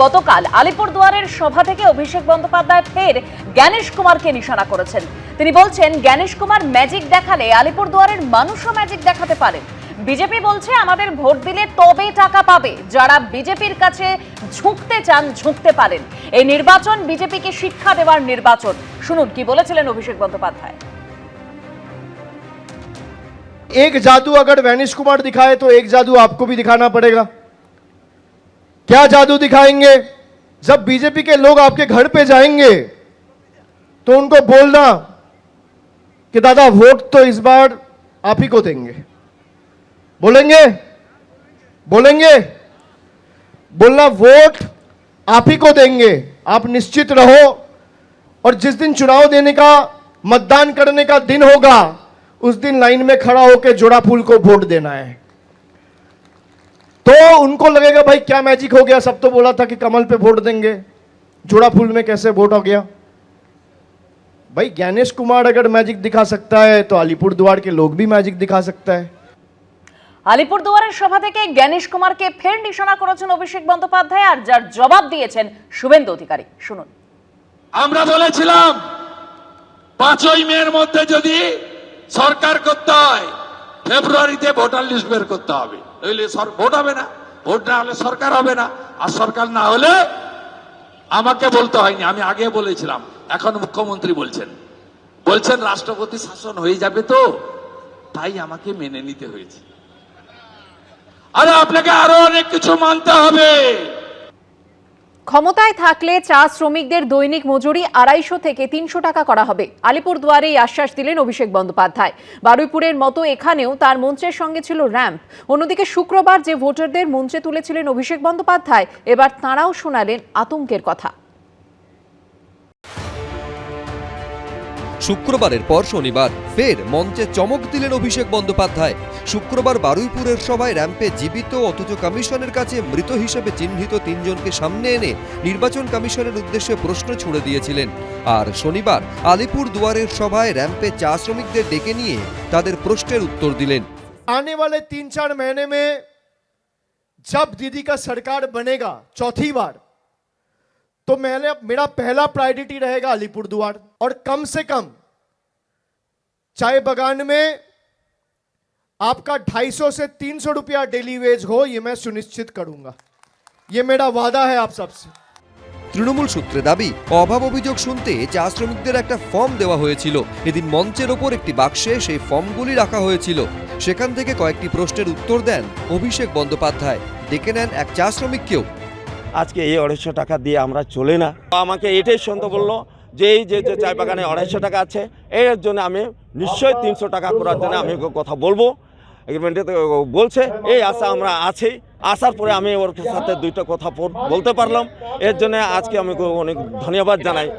গতকাল আলিপুরদুয়ারের সভা থেকে অভিষেক বন্দ্যোপাধ্যায় ফের জ্ঞানেশ কুমারকে নিশানা করেছেন। তিনি বলছেন, জ্ঞানেশ কুমার ম্যাজিক দেখালে আলিপুরদুয়ারের মানুষও ম্যাজিক দেখাতে পারেন। বিজেপি বলছে, আমাদের ভোট দিলে তবে টাকা পাবে। যারা বিজেপির কাছে ঝুঁকতে চান ঝুঁকতে পারেন। এই নির্বাচন বিজেপিকে শিক্ষা দেওয়ার নির্বাচন। শুনুন কি বলেছিলেন অভিষেক বন্দ্যোপাধ্যায়। एक जादू अगर गणेश कुमार दिखाए तो एक जादू आपको भी दिखाना पड़ेगा। क्या जादू दिखाएंगे? जब बीजेपी के लोग आपके घर पे जाएंगे तो उनको बोलना कि दादा वोट तो इस बार आप ही को देंगे। बोलेंगे? बोलेंगे? बोलना वोट आप ही को देंगे, आप निश्चित रहो। और जिस दिन चुनाव देने का, मतदान करने का दिन होगा, उस दिन लाइन में खड़ा होकर जोड़ा फूल को वोट देना है। तो उनको लगेगा भाई क्या मैजिक हो गया, सब तो बोला था कि कमल पे वोट देंगे, जोड़ा फूल में कैसे वोट हो गया। भाई ज्ञानेश कुमार अगर मैजिक दिखा सकता है तो अलीपुरद्वार के लोग भी मैजिक दिखा सकता है। আলিপুরদুয়ারের সভা থেকে জ্ঞানেশ কুমারকে ফের নিশানা করেছেন অভিষেক বন্দ্যোপাধ্যায়, আর যার জবাব দিয়েছেন শুভেন্দু অধিকারী। শুনুন। আমরা বলেছিলাম 5ই মের মধ্যে যদি সরকার করতে হয়, ফেব্রুয়ারিতে ভোটার লিস্ট বের করতে হবে, নইলে ভোট হবে না। ভোট না হলে সরকার হবে না, আর সরকার না হলে আমাকে বলতে হয়নি, আমি আগে বলেছিলাম, এখন মুখ্যমন্ত্রী বলছেন রাষ্ট্রপতি শাসন হয়ে যাবে, তো তাই আমাকে মেনে নিতে হয়েছে। আরে আপনাকে আরো অনেক কিছু মানতে হবে। ক্ষমতায় থাকলে চা শ্রমিকদের দৈনিক মজুরি 250 থেকে 300 টাকা করা হবে। আলিপুরদুয়ারে এই আশ্বাস দিলেন অভিষেক বন্দ্যোপাধ্যায়। বারুইপুরের মতো এখানেও তার মঞ্চের সঙ্গে ছিল র্যাম্প। অন্যদিকে শুক্রবার যে ভোটারদের মঞ্চে তুলেছিলেন অভিষেক বন্দ্যোপাধ্যায়, এবার তাঁরাও শোনালেন আতঙ্কের কথা। শুক্রবারের পর শনিবার ফের মঞ্চে চমক দিলেন অভিষেক বন্দ্যোপাধ্যায়। শুক্রবার বারুইপুরের সভায় র্যাম্পে জীবিত অথচ কমিশনের কাছে মৃত হিসেবে চিহ্নিত 3 জনকে সামনে এনে নির্বাচন কমিশনের উদ্দেশ্যে প্রশ্ন ছুড়ে দিয়েছিলেন। আর শনিবার আলিপুরদুয়ারের সভায় র্যাম্পে চা শ্রমিকদের ডেকে নিয়ে তাদের প্রশ্নের উত্তর দিলেন। आने वाले 3-4 महीने में जब दीदी का सरकार बनेगा चौथी बार, तो मेरा पहला प्रायोरिटी रहेगा अलीपुरद्वार। और कम से कम चाय बागान में आपका 250 से 300 रुपया डेली वेज हो, ये मैं सुनिश्चित करूंगा। ये मेरा वादा है आप सबसे। তৃণমূল সূত্রে দাবি, অভাব অভিযোগ শুনতে চা শ্রমিকদের একটা ফর্ম দেওয়া হয়েছিল। এদিন মঞ্চের ওপর একটি বাক্সে সেই ফর্মগুলি রাখা হয়েছিল। সেখান থেকে কয়েকটি প্রশ্নের উত্তর দেন অভিষেক বন্দ্যোপাধ্যায়। ডেকে নেন এক চা শ্রমিককেও। আজকে এই 250 টাকা দিয়ে আমরা চলে না। আমাকে এটাই শুনতে বললো যে এই যে চায় বাগানে 250 টাকা আছে, এর জন্য আমি নিশ্চয়ই 300 টাকা করার জন্য আমি কথা বলবো। এগ্রিমেন্টে বলছে এই আশা আমরা আছি। আসার পরে আমি ওর সাথে 2টা কথা বলতে পারলাম, এর জন্য আজকে আমি অনেক ধন্যবাদ জানাই।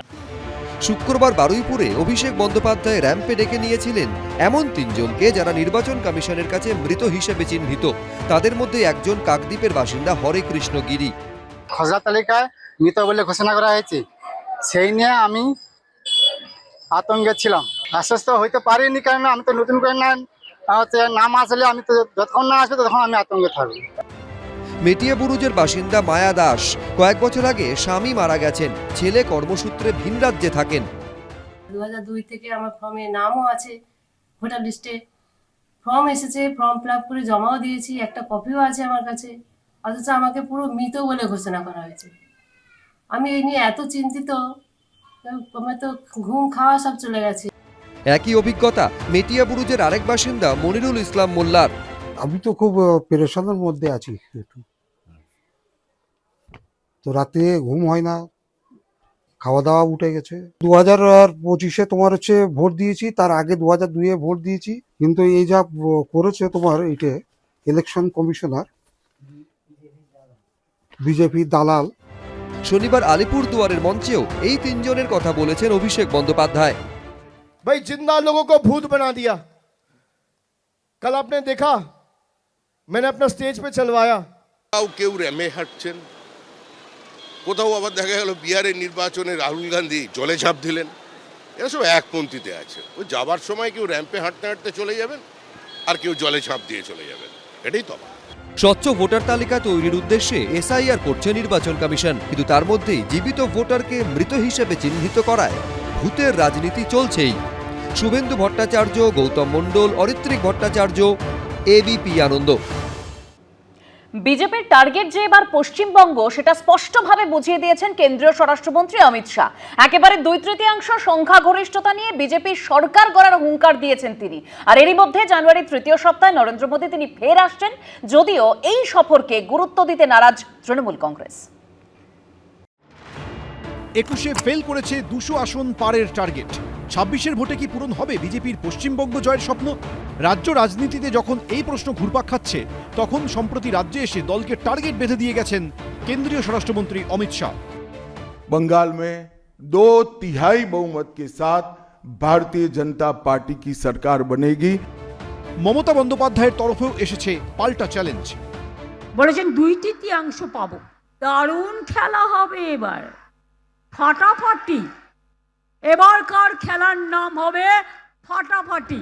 শুক্রবার বারুইপুরে অভিষেক বন্দ্যোপাধ্যায় র্যাম্পে ডেকে নিয়েছিলেন এমন 3 জনকে যারা নির্বাচন কমিশনের কাছে মৃত হিসেবে চিহ্নিত। তাদের মধ্যে একজন কাকদ্বীপের বাসিন্দা হরে কৃষ্ণ গিরি। খসড়া তালিকায় মৃত বলে ঘোষণা করা হয়েছে, সেই নিয়ে আমি আতঙ্কে ছিলাম। আশ্বস্ত হইতে পারিনি, কারণ আমি তো নতুন করে নাম আসলে আমি তো যতক্ষণ না আসবে ততক্ষণ আমি আতঙ্কে থাকবো। মেটিয়াবুরুজের বাসিন্দা মায়া দাস কয়েক বছর আগে স্বামী মারা গেছেন। ছেলে কর্মসূত্রে ভিন রাজ্যে থাকেন। 2002 থেকে আমার ফর্মে নামও আছে, ভোটার লিস্টে ফর্ম এসেছে, ফর্ম ফিল আপ করে জমাও দিয়েছি, একটা কপিও আছে আমার কাছে, অথচ আমাকে পুরো মৃত বলে ঘোষণা করা হয়েছে। আমি এই নিয়ে এত চিন্তিত, আমার তো ঘুম খাওয়া সব চলে গেছে। একই অভিজ্ঞতা মেটিয়াবুরুজের আরেক বাসিন্দা মনিরুল ইসলাম মোল্লার। আমি তো খুব পেরেশানের মধ্যে আছি, তো রাতে ঘুম হয় না, খাওয়া দাওয়া উঠে গেছে। 2025-এ তোমার হচ্ছে ভোট দিয়েছি, তার আগে 2002-এ ভোট দিয়েছি, কিন্তু এই যা করেছে তোমার এইটা ইলেকশন কমিশনার, বিজেপি দালাল। শনিবার আলিপুরদুয়ারের মঞ্চেও এই 3 জনের কথা বলেছেন অভিষেক বন্দ্যোপাধ্যায়। भाई जिंदा लोगों को भूत बना दिया। कल आपने देखा, मैंने अपना स्टेज पे चलवाया। কেউ র্যামে হাঁটছেন, কোথাও আবার দেখা গেল বিহারের নির্বাচনে রাহুল গান্ধী জলে ঝাঁপ দিলেন। এরা সব একপন্থীতে আছে। ওই যাবার সময় কেউ র্যাম্পে হাঁটতে হাঁটতে চলে যাবেন, আর কেউ জলে ঝাঁপ দিয়ে চলে যাবেন, এটাই তো। স্বচ্ছ ভোটার তালিকা তৈরির উদ্দেশ্যে এসআইআর করছে নির্বাচন কমিশন, কিন্তু তার মধ্যেই জীবিত ভোটারকে মৃত হিসেবে চিহ্নিত করায় ভূতের রাজনীতি চলছেই। শুভেন্দু ভট্টাচার্য, গৌতম মণ্ডল, অরিত্রিক ভট্টাচার্য, এবিপি আনন্দ। বিজেপির টার্গেট যে এবার পশ্চিমবঙ্গ সেটা স্পষ্টভাবে বুঝিয়ে দিয়েছেন কেন্দ্রীয় স্বরাষ্ট্রমন্ত্রী অমিত শাহ। একেবারে 2/3 সংখ্যাগরিষ্ঠতা নিয়ে বিজেপির সরকার গড়ার হুঙ্কার দিয়েছেন তিনি। আর এরই মধ্যে জানুয়ারির 3য় সপ্তাহে নরেন্দ্র মোদী তিনি ফের আসছেন, যদিও এই সফরকে গুরুত্ব দিতে নারাজ তৃণমূল কংগ্রেস। 21-এ ফেল করেছে 200 আসন পারের টার্গেট। 26-এর ভোটে কি পূরণ হবে বিজেপির পশ্চিমবঙ্গ জয়ের স্বপ্ন? রাজ্য রাজনীতিতে যখন এই প্রশ্ন ঘুরপাক খাচ্ছে, তখন সম্প্রতি রাজ্যে এসে দলকে টার্গেট বেঁধে দিয়ে গেছেন কেন্দ্রীয় স্বরাষ্ট্রমন্ত্রী অমিত শাহ। बंगाल में 2/3 बहुमत के साथ भारतीय जनता पार्टी की सरकार बनेगी। মমতা বন্দ্যোপাধ্যায়ের তরফেও এসেছে পাল্টা চ্যালেঞ্জ। বলেছেন 2/3 পাবো। দারুণ খেলা হবে এবার, ফাটাফাটি। এবারকার খেলার নাম হবে ফাটাফাটি।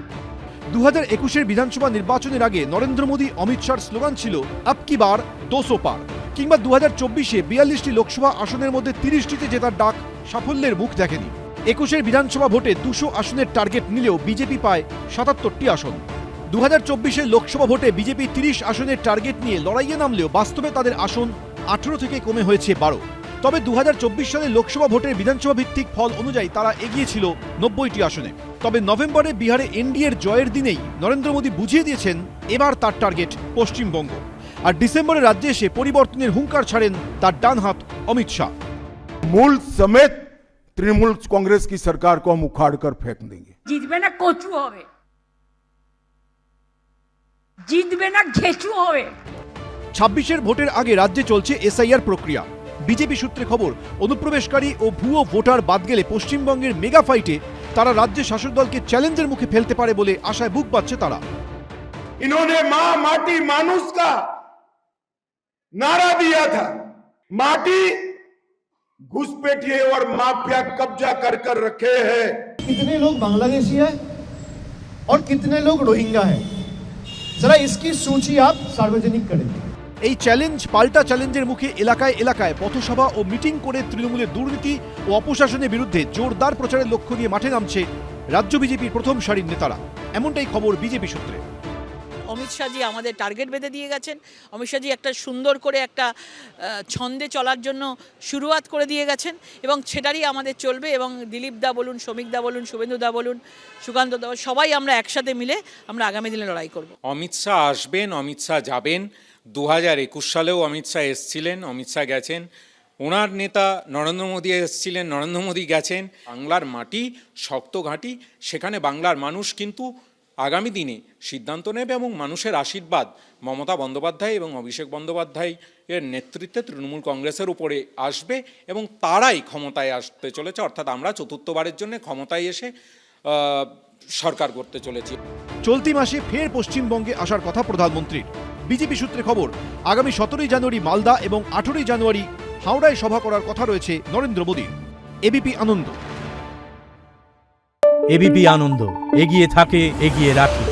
2021-এর বিধানসভা নির্বাচনের আগে নরেন্দ্র মোদী অমিত শাহর স্লোগান ছিল আব কি বার 200 পার, কিংবা 2024-এ 42টি লোকসভা আসনের মধ্যে 30টিতে জেতার ডাক সাফল্যের মুখ দেখেনি। 21-এর বিধানসভা ভোটে 200 আসনের টার্গেট নিলেও বিজেপি পায় 77টি আসন। 2024-এর লোকসভা ভোটে বিজেপি 30 আসনের টার্গেট নিয়ে লড়াইয়ে নামলেও বাস্তবে তাদের আসন 18 থেকে কমে হয়েছে 12। তবে 2024 সালের লোকসভা ভোটের বিধানসভা ভিত্তিক ফল অনুযায়ী তারা এগিয়ে ছিল 90টি আসনে। তবে নভেম্বরে বিহারে এনডিএর জয়ের দিনেই নরেন্দ্র মোদী বুঝিয়ে দিয়েছেন এবার তার টার্গেট পশ্চিমবঙ্গ। আর ডিসেম্বরে রাজ্যে এসে পরিবর্তনের হুঙ্কার ছাড়েন তার ডান হাত অমিত শাহ। मूल समेत तृणमूल कांग्रेस की सरकार को हम उखाड़ कर फेंक देंगे। জিতবে না কচু হবে, জিতবে না ঘেঁচু হবে। 26-এর ভোটের আগে রাজ্যে চলছে এসআইআর প্রক্রিয়া। বিজেপি সূত্রে খবর, অনুপ্রবেশকারী ও ভুয়ো ভোটার বাদ গেলে পশ্চিমবঙ্গের মেগা ফাইটে তারা রাজ্যের শাসক দলকে চ্যালেঞ্জের মুখে ফেলতে পারে বলে আশায় বুক বাঁধছে তারা। इन्होंने मां माटी मानुष का नारा दिया था। माटी घुसपैठिए और माफिया कब्जा कर कर रखे हैं। कितने लोग बांग्लादेशी हैं और कितने लोग रोहिंग्या हैं, जरा इसकी सूची आप सार्वजनिक करें। এই চ্যালেঞ্জ পাল্টা চ্যালেঞ্জের মুখে এলাকায় এলাকায় পথসভা ও মিটিং করে তৃণমূলের দুর্নীতি ও অপশাসনের বিরুদ্ধে জোরদার প্রচারের লক্ষ্য নিয়ে মাঠে নামছে রাজ্য বিজেপির প্রথম সারির নেতারা। এমনটাই খবর বিজেপি সূত্রে। অমিত শাহজি আমাদের টার্গেট বেঁধে দিয়ে গেছেন। অমিত শাহজি একটা সুন্দর করে একটা ছন্দে চলার জন্য শুরুয়াত করে দিয়ে গেছেন এবং সেটারই আমাদের চলবে। এবং দিলীপ দা বলুন, শ্রমিক দা বলুন, শুভেন্দু দা বলুন, সুকান্ত দা, সবাই আমরা একসাথে মিলে আমরা আগামী দিনে লড়াই করব। অমিত শাহ আসবেন, অমিত শাহ যাবেন। 2021 সালেও অমিত শাহ এসছিলেন, অমিত শাহ গেছেন। ওনার নেতা নরেন্দ্র মোদী এসছিলেন, নরেন্দ্র মোদী গেছেন। বাংলার মাটি শক্ত ঘাঁটি, সেখানে বাংলার মানুষ কিন্তু আগামী দিনে সিদ্ধান্ত নেবে এবং মানুষের আশীর্বাদ মমতা বন্দ্যোপাধ্যায় এবং অভিষেক বন্দ্যোপাধ্যায় এর নেতৃত্বে তৃণমূল কংগ্রেসের উপরে আসবে এবং তারাই ক্ষমতায় আসতে চলেছে। অর্থাৎ আমরা চতুর্থবারের জন্য ক্ষমতায় এসে সরকার করতে চলেছি। চলতি মাসে ফের পশ্চিমবঙ্গে আসার কথা প্রধানমন্ত্রীর। বিজেপি সূত্রে খবর, আগামী 17 জানুয়ারি মালদা এবং 18 জানুয়ারি হাওড়ায় সভা করার কথা রয়েছে নরেন্দ্র মোদীর। এবিপি আনন্দ। এবিপি আনন্দ, এগিয়ে থাকে, এগিয়ে রাখে।